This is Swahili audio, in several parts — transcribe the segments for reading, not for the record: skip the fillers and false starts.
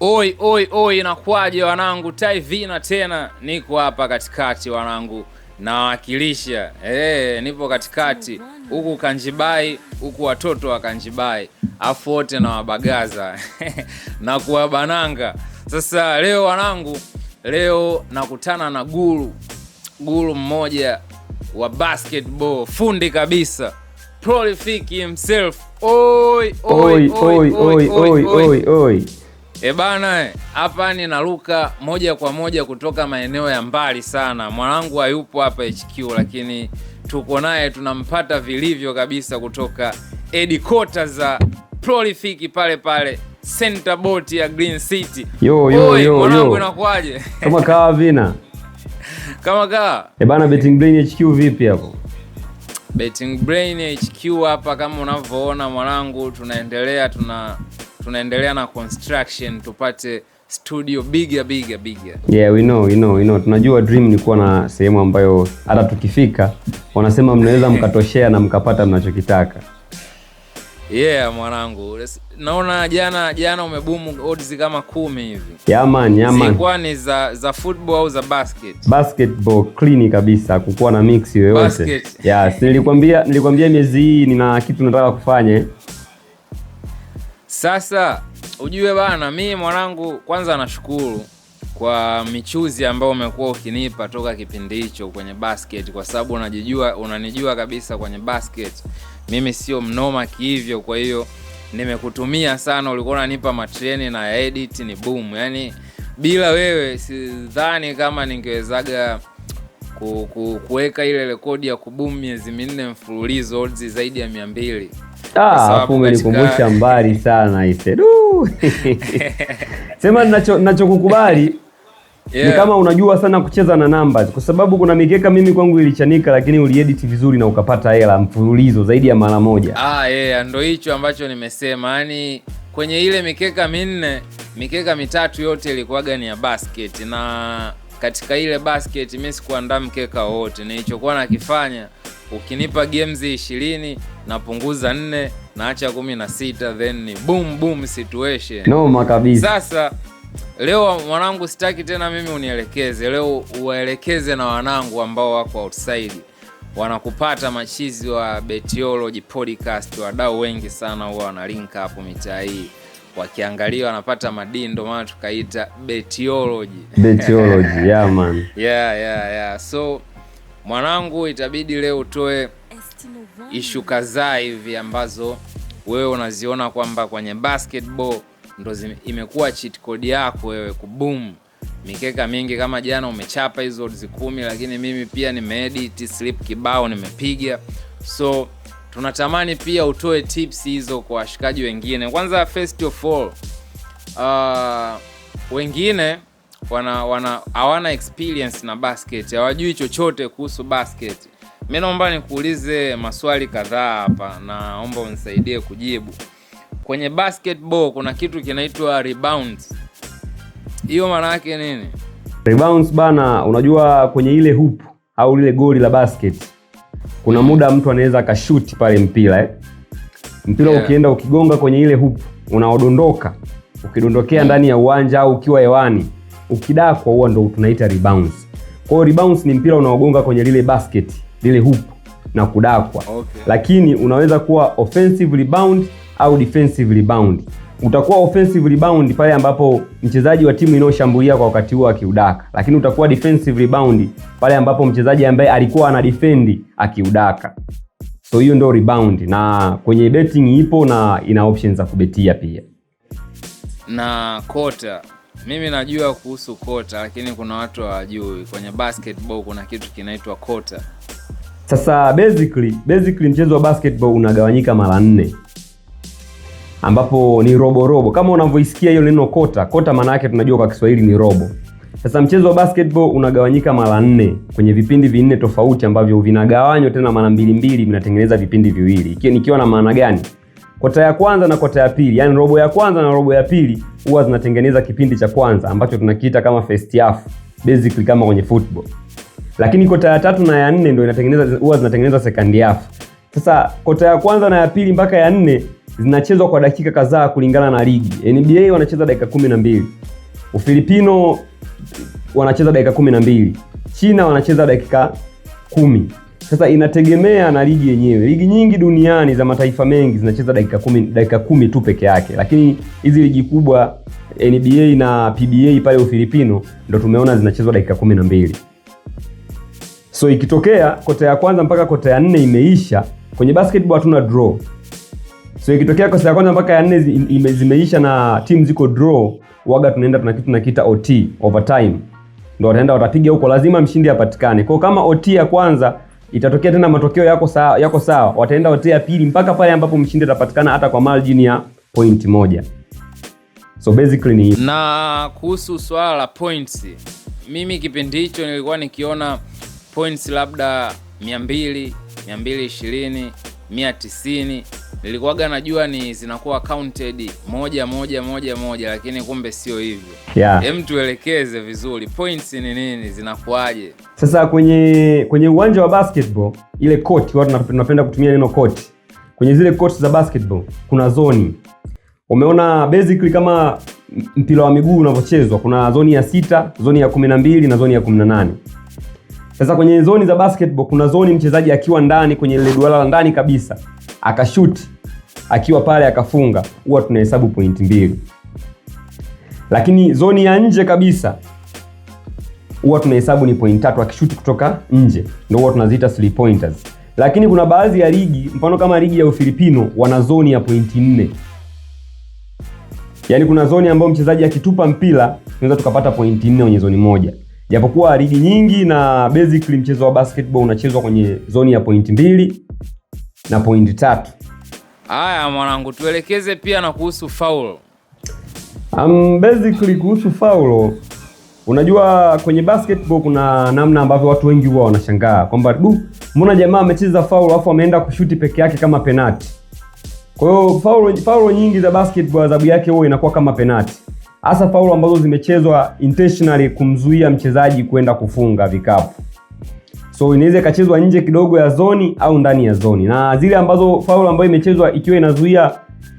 Oi, inakuaje wanangu? Taivina tena niko hapa katikati wanangu, nawakilisha. Nipo katikati huku Kanjibai, huku watoto wa Kanjibai, afu wote na wabagaza na kuwabananga. Sasa leo wanangu, leo nakutana na guru mmoja wa basketball, fundi kabisa, prolific himself. Oi. Bana, hapa ni naruka moja kwa moja kutoka maeneo ya mbali sana. Mwanangu hayupo hapa HQ, lakini tuko naye, tunampata vilivyo kabisa kutoka headquarters za prolific pale center boat ya Green City. Mwanangu inakuaje? Kama kawa vina. Kama kawa. Bana, Betting Brain HQ vipi hapo? Betting Brain HQ hapa kama unavyoona mwanangu, tunaendelea na construction tupate studio bigger. Yeah, we know. Tunajua dream ni kuwa na sehemu ambayo hata tukifika wanasema mnaweza mkatoshea na mkapata mnachokitaka. Yeah mwanangu, naona jana umeboom odds kama 10 hivi. Yeah man. Zilikuwa ni za football au za basketball clean kabisa, kukuwa na mix yoyote. Yeah, nilikwambia miezi hii nina kitu nataka kufanya. Sasa ujue bana, mimi mwanangu kwanza nashukuru kwa michuzi ambayo umekuwa ukinipa toka kipindi hicho kwenye basket, kwa sababu unanijua kabisa kwenye basket mimi sio mnoma kihivyo. Kwa hiyo nimekutumia sana, ulikuwa unanipa matreni na edit ni boom. Yani bila wewe sidhani kama ningewezaga kuweka ile rekodi ya kuboom miezi 4 mfululizo odds zaidi ya 200. Hapo umenikumbusha mbali sana ise. Sema ninachokukubali. Yeah. Ni kama unajua sana kucheza na numbers, kwa sababu kuna mikeka mimi kwangu ilichanika, lakini uliedit vizuri na ukapata hela mfululizo zaidi ya mara moja. Ndio hicho ambacho nimesema. Yani kwenye ile mikeka 4, mikeka 3 yote ilikuwaga ni ya basket, na katika ile basket mimi sikuandaa mkeka wote. Nilichokuwa nakifanya, ukinipa games 20 napunguza 4 naacha 16, then ni boom situation. Noma kabisa. Sasa leo mwanangu sitaki tena mimi unielekeze, leo uwaelekeze na wanangu ambao wako outside wanakupata machizi wa Betiology podcast. Wadau wengi sana huwa wana link hapo mitaa hii, wakiangalia wanapata madini, ndio maana tukaita Betiology. Yeah man. Yeah. So mwanangu, itabidi leo utoe issue kadhaa hivi ambazo wewe unaziona kwamba kwenye basketball ndo imekuwa cheat code yako wewe kuboom mikeka mingi. Kama jana umechapa hizo odds 10, lakini mimi pia nimeedit slip kibao nimepiga. So tunatamani pia utoe tips hizo kwa washikaji wengine. Kwanza first of all, wengine hawana experience na basket, hawajui chochote kuhusu basket. Mimi naomba nikuulize maswali kadhaa hapa, naomba unisaidie kujibu. Kwenye basketball kuna kitu kinaitwa rebounds. Hiyo maana yake nini? Rebounds bana, unajua kwenye ile hoop au ile goli la basket kuna muda mtu anaweza akashoot pale mpira yeah. Ukienda ukigonga kwenye ile hoop unaodondoka, ukidondokea ndani ya uwanja au ukiwa hewani ukidakwa, huwa ndo tunaita rebounds. Kwa hiyo rebounds ni mpira unaogonga kwenye lile basket, lile hoop na kudakwa. Okay. Lakini unaweza kuwa offensive rebound au defensive rebound. Utakuwa offensive rebound pale ambapo mchezaji wa timu inayoshambulia kwa wakati huo akiudaka, lakini utakuwa defensive rebound pale ambapo mchezaji ambaye alikuwa ana defend akiudaka. So hiyo ndio rebound, na kwenye betting ipo na ina options za kubetia pia. Na quarter, mimi najua kuhusu quarter, lakini kuna watu hawajui kwenye basketball kuna kitu kinaitwa quarter. Sasa basically mchezo wa basketball unagawanyika mara 4, ambapo ni robo. Kama unavyoisikia hiyo neno kota maana yake tunajua kwa Kiswahili ni robo. Sasa mchezo wa basketball unagawanyika mara 4 kwenye vipindi 4 tofauti ambavyo vinagawanywa tena mara 2 vinatengeneza vipindi viwili. Nikiwa na maana gani? Kota ya kwanza na kota ya pili, yani robo ya kwanza na robo ya pili huwa zinatengeneza kipindi cha kwanza ambacho tunakiita kama first half, basically kama kwenye football. Lakini kota ya 3 na ya 4 ndio huwa zinatengeneza second half. Sasa kota ya kwanza na ya pili mpaka ya 4 zinachezwa kwa dakika kadhaa kulingana na ligi. NBA wanacheza dakika 12. Ufilipino wanacheza dakika 12. China wanacheza dakika 10. Sasa inategemea na ligi yenyewe. Ligi nyingi duniani za mataifa mengi zinacheza dakika 10 tu peke yake. Lakini hizi ligi kubwa NBA na PBA pale Ufilipino ndo tumeona zinachezwa dakika 12. So ikitokea kota ya kwanza mpaka kota ya 4 imeisha, kwenye basketball hatuna draw. So ikitokea kota ya kwanza mpaka ya 4 zimeisha na team ziko draw, waga tunaenda tunakiita OT, overtime. Ndio wataenda watapiga huko, lazima mshindi apatikane. Kwa kama OT ya kwanza itatokea tena matokeo yako sawa, wataenda OT ya pili mpaka pale ambapo mshindi atapatikana hata kwa margin ya point moja. So basically ni na kuhusu swala la points, mimi kipindi hicho nilikuwa nikiona points labda 200, 220, 190. Nilikuwaga najua ni zinakuwa counted moja, lakini kumbe sio hivyo. Hem, tuelekeze vizuri points ni nini, zinakuaje? Sasa kwenye uwanja wa basketball, ile court, watu tunapenda kutumia neno court. Kwenye zile courts za basketball kuna zoni. Umeona basically kama mpira wa miguu unavyochezwa, kuna zoni ya 6, zoni ya 12 na zoni ya 18. Sasa kwenye zoni za basketball kuna zoni mchezaji akiwa ndani kwenye ile duara la ndani kabisa, akashoot, akiwa pale akafunga, huwa tunahesabu point 2. Lakini zoni ya nje kabisa huwa tunahesabu ni point 3, akishoot kutoka nje ndio huwa tunaziita 3 pointers. Lakini kuna baadhi ya ligi, mfano kama ligi ya Ufilipino, wana zoni ya point 4. Yaani kuna zoni ambayo mchezaji akitupa mpira tunaweza tukapata point 4 kwenye zoni moja. Japokuwa ligi nyingi na basically mchezo wa basketball unachezwa kwenye zoni ya point 2 na point 3. Haya mwanangu, tuelekeze pia na kuhusu foul. Basically kuhusu foul, unajua kwenye basketball kuna namna ambavyo watu wengi huwa wanashangaa kwamba mbona jamaa amecheza foul alafu ameenda kushuti peke yake kama penalty. Kwa hiyo foul nyingi za basketball adhabu yake huwa inakuwa kama penalty. Hasa foul ambazo zimechezwa intentionally kumzuia mchezaji kwenda kufunga vikapu. So inaweza ikachezwa nje kidogo ya zoni au ndani ya zoni. Na zile ambazo foul ambayo imechezwa ikiwa inazuia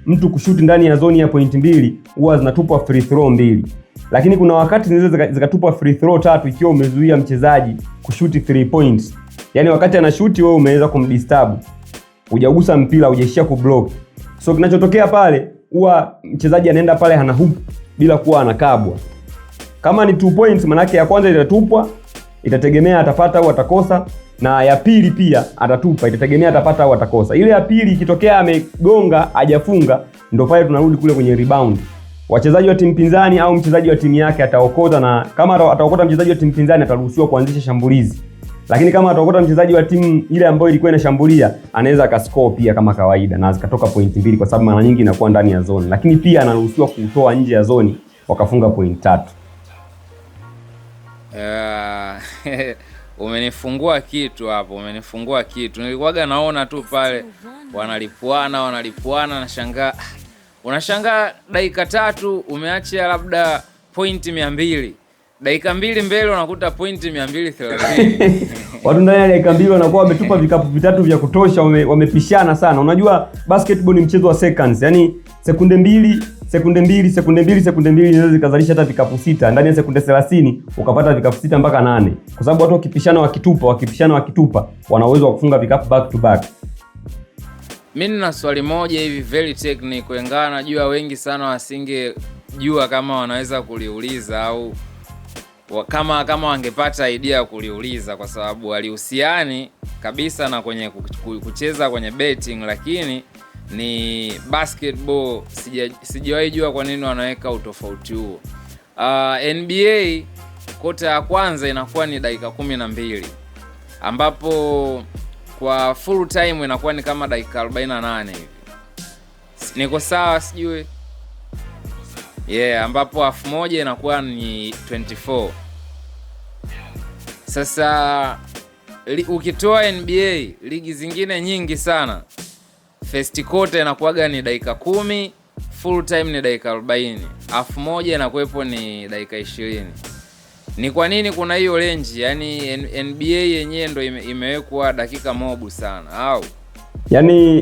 mtu kushuti ndani ya zoni ya point 2 huwa zinatupwa free throw 2. Lakini kuna wakati zinaweza zikatupwa free throw 3 ikiwa umezuia mchezaji kushuti 3 points. Yaani wakati anashuti wewe umeweza kumdisturb. Hujagusa mpira, hujaishia kublock. So kinachotokea pale huwa mchezaji anaenda pale hana hoop bila kuwa anakabwa. Kama ni 2 points, manake ya kwanza itatupwa, itategemea atapata au atakosa, na ya pili pia atatupa, itategemea atapata au atakosa. Ile ya pili ikitokea amegonga hajafunga, ndio pale tunarudi kule kwenye rebound. Wachezaji wa timu pinzani au mchezaji wa timu yake ataokota, na kama ataokota mchezaji wa timu pinzani ataruhusiwa kuanzisha shambulizi. Lakini kama ataokota mchezaji wa timu ile ambayo ilikuwa inashambulia, anaweza akascore pia kama kawaida na zikatoka point 2 kwa sababu mara nyingi inakuwa ndani ya zone. Lakini pia anaruhusiwa kutoa nje ya zone wakafunga point 3. Umenifungua kitu hapo, umenifungua kitu. Nilikuwaga naona tu pale wanalipuana na shangaa. Unashangaa dakika 3 umeacha labda point 200. Dakika 2 mbele unakuta point 230. Watu ndani ya dakika 2 wanakuwa wametupa vikapu vitatu vya kutosha, wamepishana sana. Unajua basketball ni mchezo wa seconds. Yaani sekunde 2 inaweza zikazalisha hata vikapu 6. Ndani ya sekunde 30 ukapata vikapu 6 mpaka 8. Kwa sababu watu wakipishana wakitupa wana uwezo wa kufunga vikapu back to back. Mimi nina swali moja hivi very technical, ingawa najua wengi sana wasingejua kama wanaweza kuliuliza au kama wangepata idea ya kuliuliza, kwa sababu walihusiani kabisa na kwenye kucheza kwenye betting, lakini ni basketball. Sijawahi jua kwa nini wanaweka utofauti huo. NBA kota ya kwanza inakuwa ni dakika 12, ambapo kwa full time inakuwa ni kama dakika 48 hivi. Niko sawa sijui? Ambapo half moja inakuwa ni 24. Sasa ukitoa NBA, ligi zingine nyingi sana, first quarter inakuwaga ni dakika 10, full time ni dakika 40, half moja inakuwepo ni dakika 20. Ni kwa nini kuna hiyo range? Yaani NBA yenyewe ndo imewekwa dakika mobu sana au? Yaani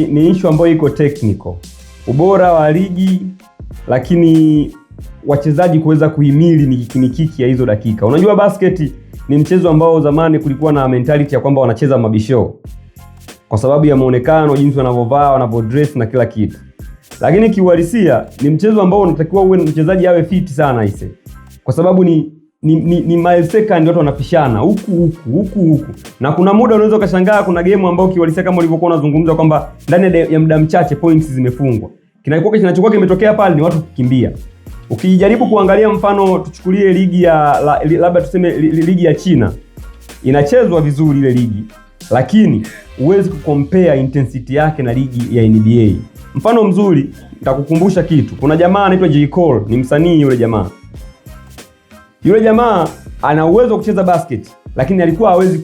ni issue ambayo iko technical. Ubora wa ligi, lakini wachezaji kuweza kuhimili mikiki ya hizo dakika. Unajua basket ni mchezo ambao zamani kulikuwa na mentality ya kwamba wanacheza mabisho kwa sababu ya muonekano, jinsi wanavyovaa, wanavyodress na kila kitu. Lakini kiuhalisia ni mchezo ambao unatakiwa uwe mchezaji awe fit sana ise. Kwa sababu ni milesecond watu wanapishana huku. Na kuna muda unaweza ukashangaa kuna game ambao kiuhalisia kama ulivyokuwa unazungumza kwamba ndani ya muda mchache points zimefungwa. Kinachokuwa kimetokea pale ni watu kukimbia. Ukijaribu kuangalia mfano tuchukulie ligi ya labda tuseme ligi ya China. Inachezwa vizuri ile ligi, lakini huwezi kucompare intensity yake na ligi ya NBA. Mfano mzuri nitakukumbusha kitu. Kuna jamaa anaitwa J. Cole, ni msanii yule jamaa. Yule jamaa ana uwezo wa kucheza basket, lakini alikuwa hawezi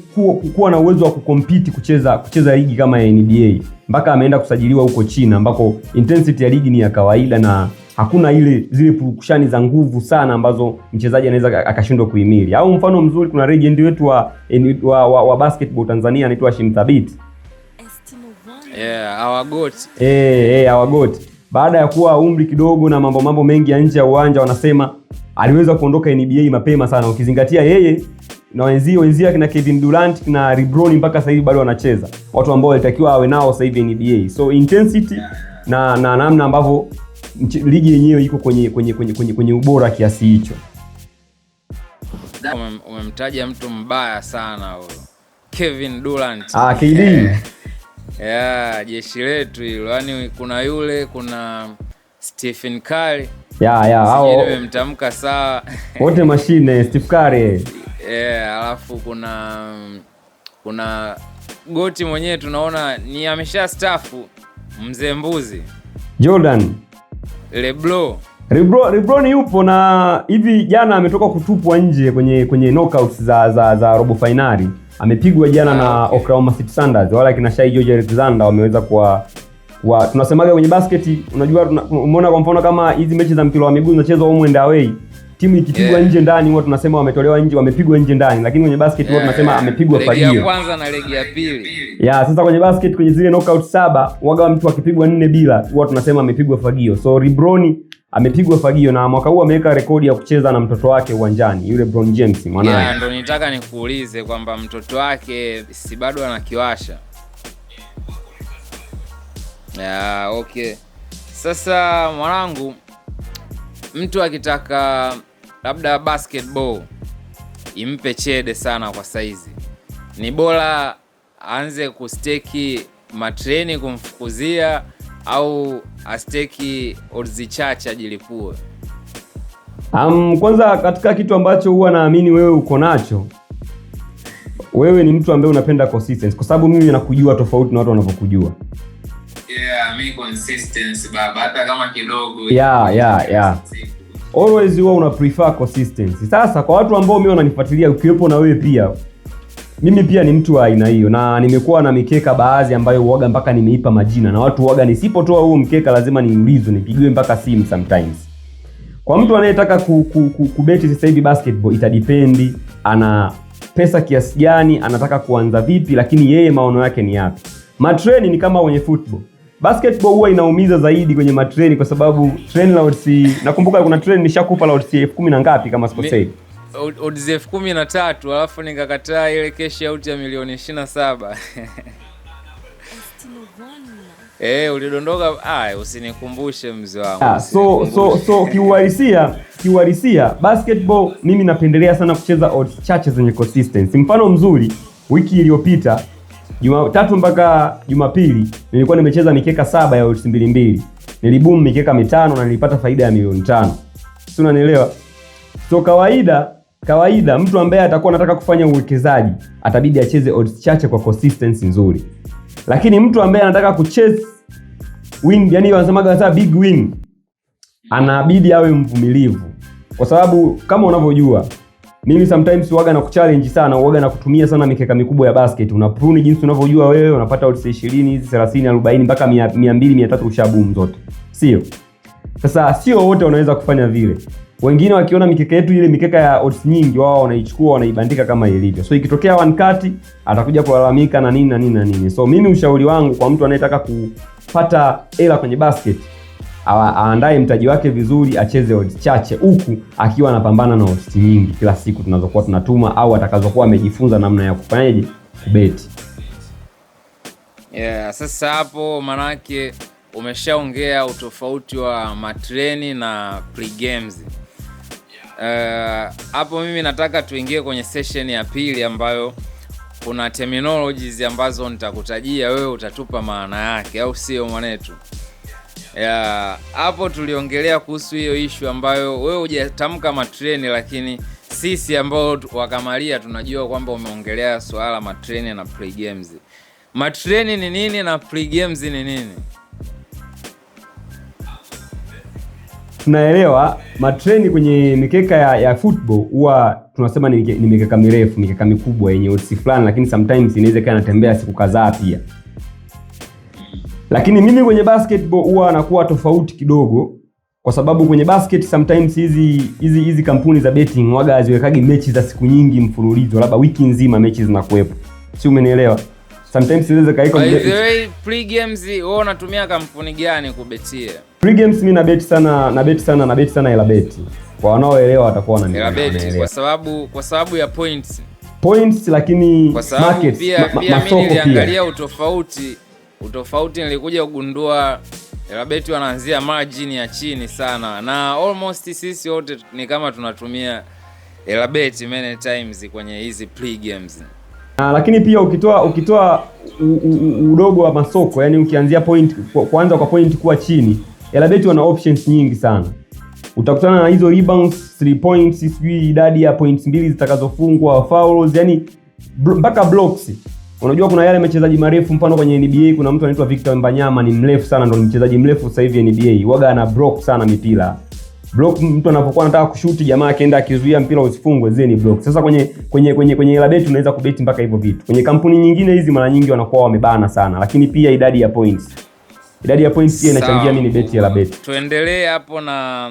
kuwa na uwezo wa kucompete kucheza ligi kama ya NBA. Mpaka ameenda kusajiliwa huko China ambako intensity ya ligi ni ya kawaida na hakuna zile purukushani za nguvu sana ambazo mchezaji anaweza akashindwa kuhimili. Au mfano mzuri kuna legend wetu wa basketball Tanzania anaitwa Hashim Thabit. Our goat. Our goat. Baada ya kuwa umri kidogo na mambo mengi ya nje ya uwanja, wanasema aliweza kuondoka NBA mapema sana, ukizingatia yeye na wenzia kina Kevin Durant na LeBron mpaka sasa hivi bado wanacheza. Watu ambao walitakiwa awe nao sasa hivi NBA. So intensity na namna ambavyo ligi yenyewe iko kwenye ubora kiasi hicho. Umemtaja mtu mbaya sana huyo. Kevin Durant. KD. Jeshi letu hilo. Yaani kuna Stephen Curry. Hao nimemtamka sawa. Wote mashine Stephen Curry. Alafu kuna goti mwenyewe tunaona ni amesha staafu, mzee mbuzi. Jordan. LeBron yupo na hivi jana ametoka kutupwa nje kwenye knockouts za robo finali. Amepigwa jana na Oklahoma City Thunder. Wala kina Shai Gilgeous-Alexander wameweza tunasemaga kwenye basket, unajua umeona kwa mfano kama hizi mechi za mpira wa miguu zinachezwa home and away. Timu ikipigwa nje ndani huwa tunasema wametolewa nje, wamepigwa nje ndani, lakini kwenye basket huwa tunasema amepigwa fagio. Legi ya kwanza na legi ya pili. Sasa kwenye basket kwenye zile knockout 7 waga mtu akipigwa 4 bila huwa tunasema amepigwa fagio. So LeBron amepigwa fagio na mwaka huu ameweka rekodi ya kucheza na mtoto wake uwanjani, yule LeBron James mwanae. Ndio nitaka nikuulize kwamba mtoto wake si bado anakiwasha. Okay. Sasa mwanangu, mtu akitaka labda basketball impe chede sana kwa saizi, ni bora aanze kusteki matreni kumfukuzia au asteki odds chache ajilipue? Kwanza katika kitu ambacho huwa naamini wewe uko nacho, wewe ni mtu ambaye unapenda consistency, kwa sababu mimi nakujua tofauti na watu wanavyokujua. Mimi consistency baba, hata kama kidogo. Always huwa una prefer consistency. Sasa kwa watu ambao mimi wananifuatilia, ukiwepo na wewe pia, mimi pia ni mtu wa aina hiyo, na nimekuwa na mikeka baadhi ambayo huaga mpaka nimeipa majina, na watu huaga nisipotoa huo mkeka lazima niulizwe, nipigiwe mpaka simu sometimes. Kwa mtu anayetaka kubeti sasa hivi basketball, itadipendi ana pesa kiasi gani, anataka kuanza vipi, lakini yeye maono yake ni yapi. Matreni ni kama kwenye football. Basketball huwa inaumiza zaidi kwenye matreni kwa sababu treni la odds, nakumbuka kuna treni nishakupa la odds 10,000 na ngapi kama sikosei. Odds 13,000 alafu nikakataa ile cash out ya milioni 27. Ulidondoka. Usinikumbushe mzee wangu. So kiuhalisia basketball mimi napendelea sana kucheza odds chache zenye consistency. Mfano mzuri, wiki iliyopita Jumatatu mpaka Jumapili nilikuwa nimecheza mikeka 7 ya odds 2. Niliboom mikeka 5 na nilipata faida ya milioni 5. Si unanielewa? So kawaida mtu ambaye atakuwa anataka kufanya uwekezaji atabidi acheze odds chache kwa consistency nzuri. Lakini mtu ambaye anataka kuchase win, yani wanasemaga big win, anabidi awe mvumilivu. Kwa sababu kama unavyojua, mimi sometimes huaga na kuchallenge sana, huaga na kutumia sana mikeka mikubwa ya basket. Unaprune jinsi unavyojua wewe, unapata odds 20, 30, 40 mpaka 200, 300 ushaboom zote. Sio? Sasa sio wote wanaweza kufanya vile. Wengine wakiona mikeka yetu ile mikeka ya odds nyingi, wao wanaichukua wanaibandika kama ilivyo. So ikitokea one cut atakuja kulalamika na nini na nini na nini. So mimi ushauri wangu kwa mtu anayetaka kupata hela kwenye basket, aandae mtaji wake vizuri, acheze odds chache huku akiwa anapambana na odds nyingi kila siku tunazokuwa tunatuma au atakazokuwa amejifunza namna ya kufanyaje kubeti. Yeah, sasa hapo manake umeshaongea utofauti wa matreni na pre-games. Hapo mimi nataka tuingie kwenye session ya pili ambayo kuna terminologies ambazo nitakutajia, wewe utatupa maana yake, au sio mwanetu? Hapo tuliongelea kuhusu hiyo issue ambayo wewe hujatamka matreni, lakini sisi ambao wakamalia tunajua kwamba umeongelea swala matreni na pre-games. Matreni ni nini na pre-games ni nini? Tunaelewa matreni kwenye mikeka ya football huwa tunasema ni mikeka mirefu, mikeka mikubwa yenye odds fulani, lakini sometimes inaweza kana tembea siku kadhaa pia. Lakini mimi kwenye basketball huwa anakuwa tofauti kidogo, kwa sababu kwenye basket sometimes hizi kampuni za betting waga haziwekagi mechi za siku nyingi mfululizo, labda wiki nzima mechi zinakuepo. Si umenielewa? Sometimes inaweza kaiko. By the way, pre-games wewe unatumia kampuni gani kubetia? Pre-games mimi na bet sana ila beti. Kwa wanaoelewa watakuwa wananielewa. Kwa sababu ya points, lakini markets pia mimi niliangalia utofauti nilikuja kugundua ila beti wanaanzia margin ya chini sana, na almost sisi wote ni kama tunatumia ila beti many times kwenye hizi pre-games. Lakini pia ukitoa udogo wa masoko, yani ukianzia kuanza kwa point kuwa chini, ila beti wana options nyingi sana. Utakutana na hizo rebounds, 3 points, sijui idadi ya points mbili zitakazofungwa, fouls, yani mpaka blocks. Unajua kuna yale mchezaji marefu, mfano kwenye NBA kuna mtu anaitwa Victor Wembanyama, ni mrefu sana, ndio mchezaji mrefu sasa hivi NBA. Waga ana block sana mipira. Block, mtu anapokuwa anataka kushuti, jamaa akaenda akizuia mpira usifungwe, zile ni block. Sasa kwenye ila beti unaweza kubeti mpaka hivyo vitu. Kwenye kampuni nyingine hizi mara nyingi wanakuwa wamebana sana, lakini pia idadi ya points pia inachangia mimi beti ila beti. Tuendelee hapo na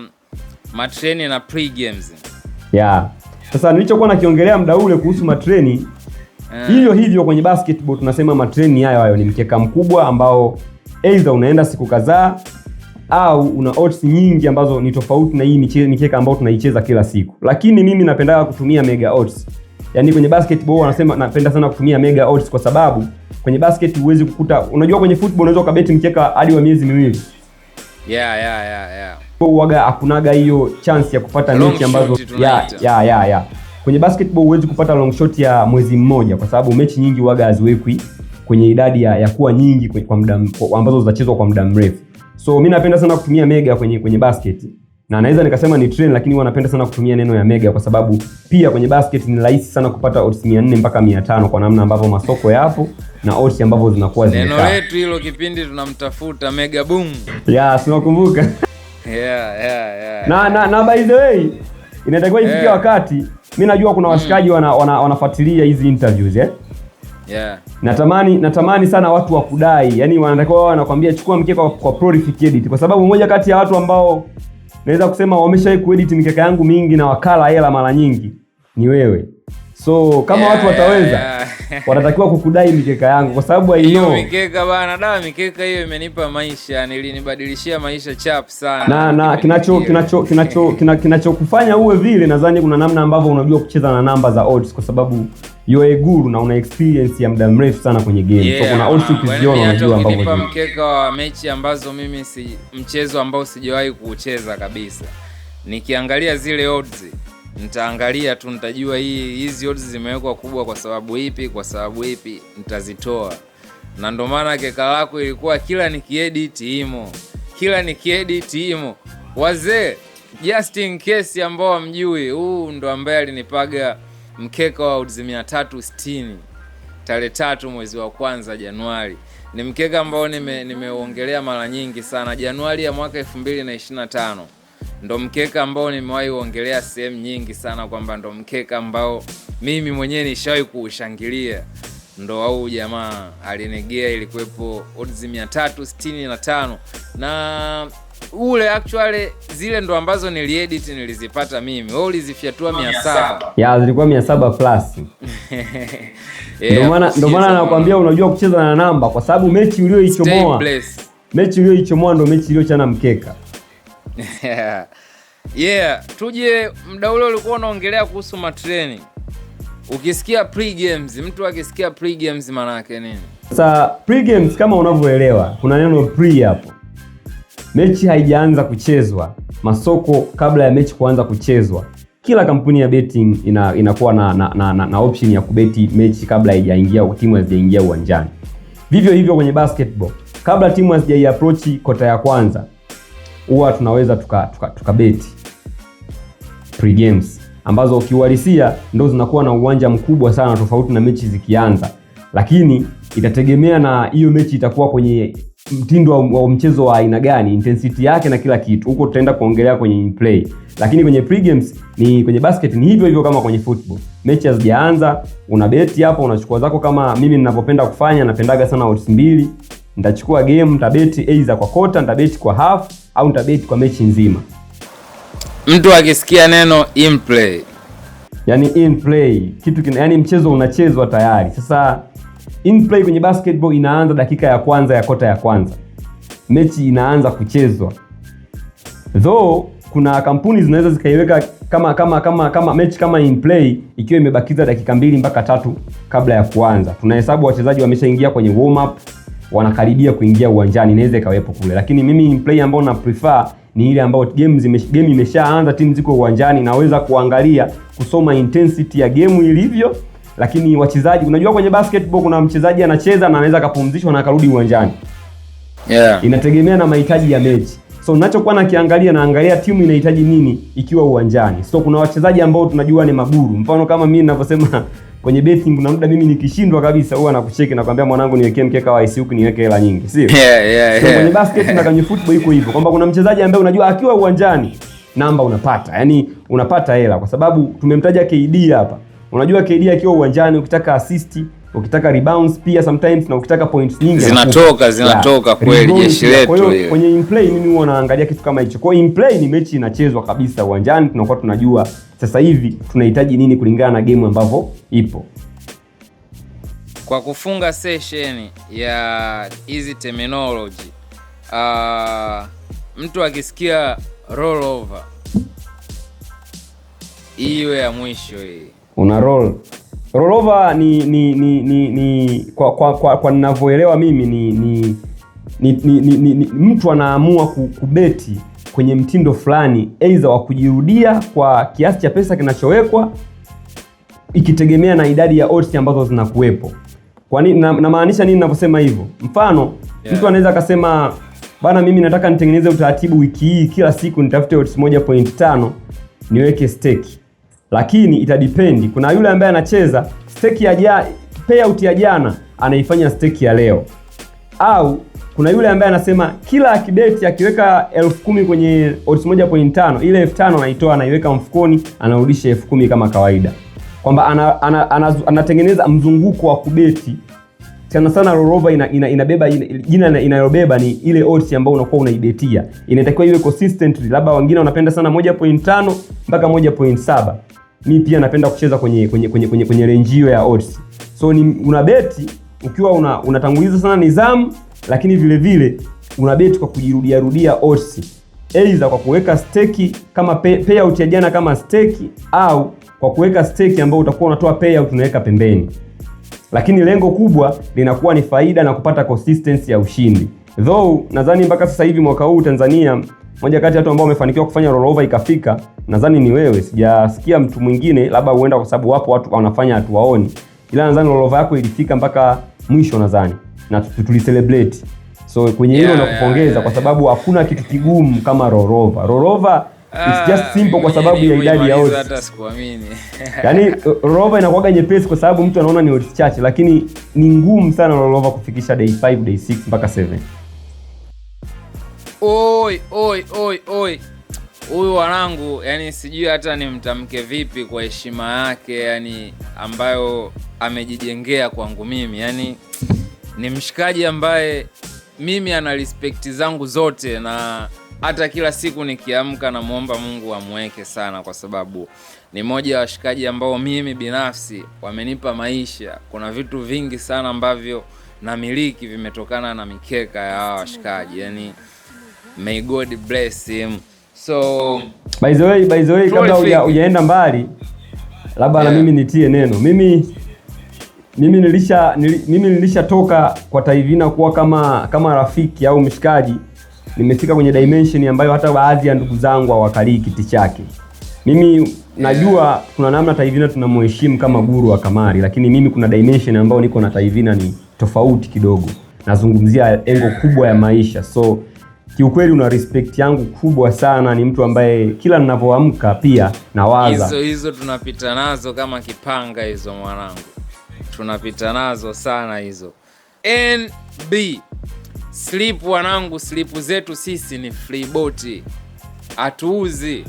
matreni na pre-games. Sasa nilichokuwa nakiongelea muda ule kuhusu matreni, hivyo kwenye basketball tunasema matreni hayo ni mkeka mkubwa ambao either unaenda siku kadhaa au una odds nyingi ambazo ni tofauti na hii mikeka ambayo tunaicheza kila siku. Lakini mimi napenda kutumia mega odds. Yaani kwenye basketball wanasema napenda sana kutumia mega odds kwa sababu kwenye basket huwezi kukuta, unajua kwenye football unaweza ukabeti mkeka hadi wa miezi miwili. Waga hakunaga hiyo chance ya kupata mechi ambazo Kwenye basketball huwezi kupata long shot ya mwezi mmoja kwa sababu mechi nyingi waga haziwekwi kwenye idadi ya kuwa nyingi kwa muda ambazo zitachezwa kwa muda mrefu. So mimi napenda sana kutumia mega kwenye basket. Na naweza nikasema ni trend, lakini wanapenda sana kutumia neno ya mega kwa sababu pia kwenye basket ni rahisi sana kupata odds 400 mpaka 500 kwa namna ambavyo masoko yapo na odds ambavyo zinakuwa zimekaa. Neno letu hilo kipindi tunamtafuta Mega Boom. Tunakumbuka. Na by the way, inatakiwa ifikie wakati, mimi najua kuna washikaji wanafuatilia hizi interviews Natamani sana watu wakudai, yani wanatakiwa wanakuambia chukua mkeka kwa Prolific Edit, kwa sababu mmoja kati ya watu ambao naweza kusema wameshawahi kuedit mikeka yangu mingi na wakala hela mara nyingi ni wewe. So kama watu wataweza watatakiwa kukudai mikeka yangu kwa sababu hiyo mikeka bana, mikeka hiyo imenipa maisha, nilinibadilishia maisha chap sana. Na kinachokufanya uwe vile, nadhani kuna namna ambavyo unajua kucheza na namba za odds kwa sababu you're a guru na una experience ya muda mrefu sana kwenye game. So kuna odds ukiziona unajua ambavyo nipa mkeka wa mechi ambazo mimi mchezo ambao sijawahi kuucheza kabisa. Nikiangalia zile odds nitaangalia tu, nitajua hizi odds zimewekwa kubwa kwa sababu ipi, nitazitoa. Na ndio maana keka lako ilikuwa kila nikiedit imo. Wazee, just in case ambao hamjui, huu ndo ambaye alinipaga mkeka wa odds 360 tarehe 3 mwezi wa kwanza Januari. Ni mkeka ambao nimeuongelea mara nyingi sana. Januari ya mwaka 2025 ndo mkeka ambao nimewahi kuongelea sehemu nyingi sana kwamba ndo mkeka ambao mimi mwenyewe nishawahi kuushangilia. Ndo au jamaa alinegea, ilikuwepo odds 365. Na ule actually zile ndo ambazo niliedit nilizipata mimi. Wewe ulizifyatua 700. Ya zilikuwa 700 plus. Ndio maana nakwambia unajua kucheza na namba kwa sababu mechi ulioichomoa. Mechi ulioichomoa ndo mechi iliyochana mkeka. Tuje muda ule ulikuwa unaongelea kuhusu matraining. Ukisikia pre-games, mtu akisikia pre-games maana yake nini? Sasa pre-games kama unavyoelewa, kuna neno pre hapo. Mechi haijaanza kuchezwa, masoko kabla ya mechi kuanza kuchezwa. Kila kampuni ya betting inakuwa na option ya kubeti mechi kabla haijaingia, timu hazijaingia uwanjani. Vivyo hivyo kwenye basketball, kabla timu hazijaiapproach kota ya kwanza, huwa tunaweza tukabeti pre-games ambazo ukiuhalisia ndo zinakuwa na uwanja mkubwa sana tofauti na mechi zikianza. Lakini itategemea na hiyo mechi itakuwa kwenye mtindo wa mchezo wa aina gani, intensity yake na kila kitu. Huko tutaenda kuongelea kwenye in play. Lakini kwenye pre-games ni kwenye basket ni hivyo hivyo kama kwenye football. Mechi hazijaanza, unabeti hapo, unachukua zako kama mimi ninapopenda kufanya, napendaga sana odds 2. Nitachukua game, nitabeti either kwa quarter, nitabeti kwa half au nitabeti kwa mechi nzima. Mtu akisikia neno in play, yani in play yani mchezo unachezwa tayari. Sasa in play kwenye basketball inaanza dakika ya kwanza ya kota ya kwanza, mechi inaanza kuchezwa. Though kuna kampuni zinaweza zikaiweka kama mechi kama in play ikiwa imebakiza dakika 2 mpaka 3 kabla ya kuanza. Tunahesabu wachezaji wameshaingia kwenye warm up, wanakaribia kuingia uwanjani, inaweza ikawepo kule. Lakini mimi in play ambao na prefer ni ile ambayo game imeshaanza, timu ziko uwanjani, naweza kuangalia kusoma intensity ya game ilivyo. Lakini wachezaji, unajua kwenye basketball kuna mchezaji anacheza na anaweza kapumzishwa na akarudi uwanjani. Inategemea na mahitaji ya mechi. So ninachokuwa naangalia timu inahitaji nini ikiwa uwanjani. So kuna wachezaji ambao tunajua ni maguru. Mfano kama mimi ninavyosema kwenye betting, kuna muda mimi nikishindwa kabisa huwa nakucheki na kwambia mwanangu niwekee mkeka wa IC huku niweke hela nyingi, sio? So kwenye basket na kwenye football iko hivyo kwamba kuna mchezaji ambaye unajua akiwa uwanjani namba unapata. Yaani unapata hela kwa sababu tumemtaja KD hapa. Unajua KD akiwa uwanjani ukitaka assist, ukitaka rebounds pia sometimes na ukitaka points nyingi zinatoka kweli jeshi letu. Kwa hiyo kwenye in play mimi huwa naangalia kitu kama hicho. Kwa hiyo in play ni mechi inachezwa kabisa uwanjani, tunakuwa tunajua sasa hivi tunahitaji nini kulingana na game ambavyo ipo. Kwa kufunga session ya hizi terminology, mtu akisikia roll over, hiyo ya mwisho hii una roll over ni kwa ninavyoelewa mimi ni mtu anaamua kubeti kwenye mtindo fulani, aidha wa kujirudia kwa kiasi cha pesa kinachowekwa, ikitegemea na idadi ya odds ambazo zinakuwepo. Kwa nini namaanisha nini ninaposema hivyo? Mfano, mtu anaweza akasema bana, mimi nataka nitengeneze utaratibu wiki hii kila siku nitafute odds 1.5 niweke stake. Lakini itadipendi. Kuna yule ambaye anacheza stake ya payout ya jana anaifanya stake ya leo. Au kuna yule ambaye anasema kila akibeti akiweka 10,000 kwenye odds 1.5, ile 5,000 anaitoa anaiweka mfukoni, anarudisha 10,000 kama kawaida. Kwamba anatengeneza mzunguko wa kubeti. Sana rollover inabeba jina inayobeba ni ile odds ambayo unakuwa unaibetia. Inatakiwa iwe consistently. Labda wengine wanapenda sana 1.5 mpaka 1.7. Mimi pia napenda kucheza kwenye range hiyo ya odds. So unabeti ukiwa unatanguliza sana nidhamu, lakini vile vile unabeti kwa kujirudia odds. Aidha kwa kuweka stake kama payout ya jana kama stake, au kwa kuweka stake ambayo utakuwa unatoa payout unaweka pembeni. Lakini lengo kubwa linakuwa ni faida na kupata consistency ya ushindi. Though nadhani mpaka sasa hivi mwaka huu Tanzania, moja kati ya watu ambao wamefanikiwa kufanya rollover ikafika, nadhani ni wewe. Sijasikia mtu mwingine, labda huenda kwa sababu wapo watu wanafanya hatuwaoni. Ila nadhani rollover yako ilifika mpaka mwisho nadhani na tulicelebrate. So kwenye hilo nakupongeza kwa sababu hakuna kitu kigumu kama rollover. Rollover it's just simple kwa sababu ya idadi ya odds. Hata sikuamini. Yaani rollover inakuwa nyepesi kwa sababu mtu anaona ni odds chache, lakini ni ngumu sana rollover kufikisha day 5, day 6 mpaka 7. Oi. Huyu wanangu, yani sijui hata nimtamke vipi kwa heshima yake, yani ambayo amejijengea kwangu mimi. Yani ni mshikaji ambaye mimi ana respect zangu zote, na hata kila siku nikiamka namuomba Mungu amweke sana, kwa sababu ni moja ya washikaji ambao mimi binafsi wamenipa maisha. Kuna vitu vingi sana ambavyo namiliki vimetokana na mikeka ya hawa washikaji. Yani may God bless him. So by the way kabla hujaenda mbali, labda na mimi nitie neno. Mimi nilishatoka kwa Taivina kuwa kama rafiki au mshikaji. Nimefika kwenye dimension ambayo hata baadhi ya ndugu zangu hawakalii kiti chake. Mimi najua kuna namna Taivina tunamheshimu kama guru wa kamari, lakini mimi kuna dimension ambayo niko na Taivina ni tofauti kidogo. Nazungumzia engo kubwa ya maisha. So kiukweli una respect yangu kubwa sana, ni mtu ambaye kila ninapoamka pia nawaza. Hizo tunapita nazo kama kipanga hizo mwanangu. Tunapita nazo sana hizo. NB Sleep wanangu, sleep zetu sisi ni free boti. Atuuzi.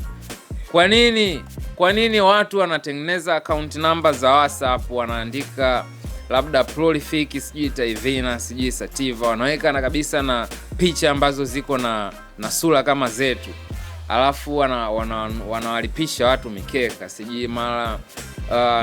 Kwa nini watu wanatengeneza account number za WhatsApp, wanaandika labda Prolific, sijui Taivina, sijui Sativa, wanaweka na kabisa na picha ambazo ziko na sura kama zetu, alafu wanawalipisha watu mikeka, sijui mara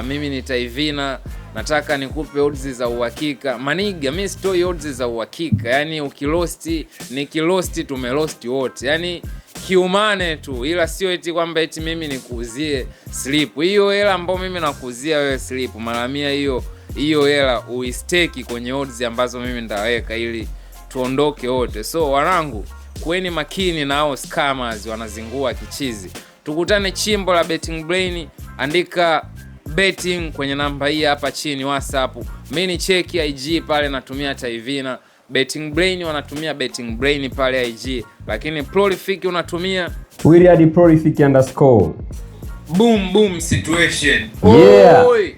mimi ni Taivina, nataka nikupe odds za uhakika. Maniga, mimi sitoi odds za uhakika. Yani ukilosti, nikilosti, tumelosti wote. Yani kiumane tu, ila sio eti kwamba eti mimi nikuuzie slip. Hiyo hela ambayo mimi nakuuzia wewe slip, mara 100 hiyo hela uisteki kwenye odds ambazo mimi ndaweka ili tuondoke wote. So wanangu, kuweni makini na hao scammers wanazingua kichizi. Tukutane chimbo la Betting Brain, andika betting kwenye namba hii hapa chini WhatsApp. Mimi ni cheki IG pale, natumia Taivina. Betting Brain wanatumia Betting Brain pale IG, lakini Prolific unatumia Williard Prolific _. Boom boom situation. Yeah. Oi.